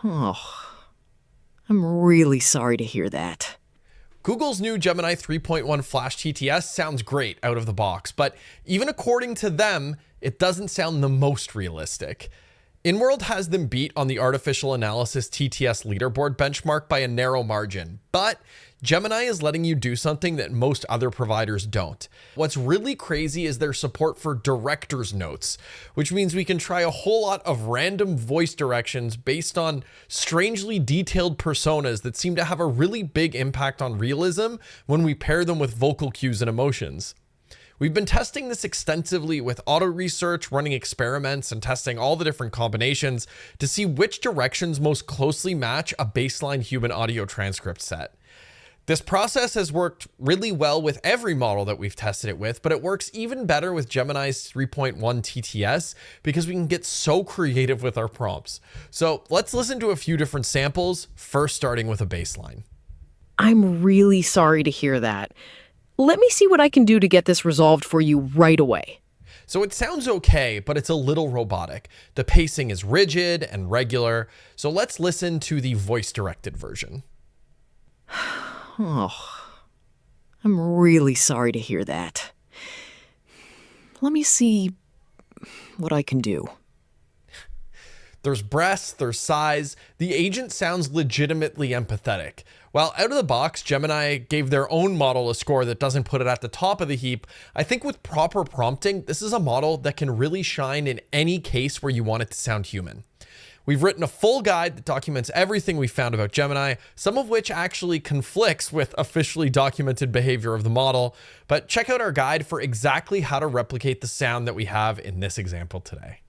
Oh, I'm really sorry to hear that. Google's new Gemini 3.1 Flash TTS sounds great out of the box, but even according to them, it doesn't sound the most realistic. InWorld has them beat on the artificial analysis TTS leaderboard benchmark by a narrow margin, but Gemini is letting you do something that most other providers don't. What's really crazy is their support for director's notes, which means we can try a whole lot of random voice directions based on strangely detailed personas that seem to have a really big impact on realism when we pair them with vocal cues and emotions. We've been testing this extensively with auto research, running experiments, and testing all the different combinations to see which directions most closely match a baseline human audio transcript set. This process has worked really well with every model that we've tested it with, but it works even better with Gemini's 3.1 TTS because we can get so creative with our prompts. So let's listen to a few different samples, first starting with a baseline. I'm really sorry to hear that. Let me see what I can do to get this resolved for you right away. So it sounds okay, but it's a little robotic. The pacing is rigid and regular. So let's listen to the voice-directed version. Oh, I'm really sorry to hear that. Let me see what I can do. There's breaths, there's sighs. The agent sounds legitimately empathetic. While out of the box, Gemini gave their own model a score that doesn't put it at the top of the heap, I think with proper prompting, this is a model that can really shine in any case where you want it to sound human. We've written a full guide that documents everything we found about Gemini, some of which actually conflicts with officially documented behavior of the model, but check out our guide for exactly how to replicate the sound that we have in this example today.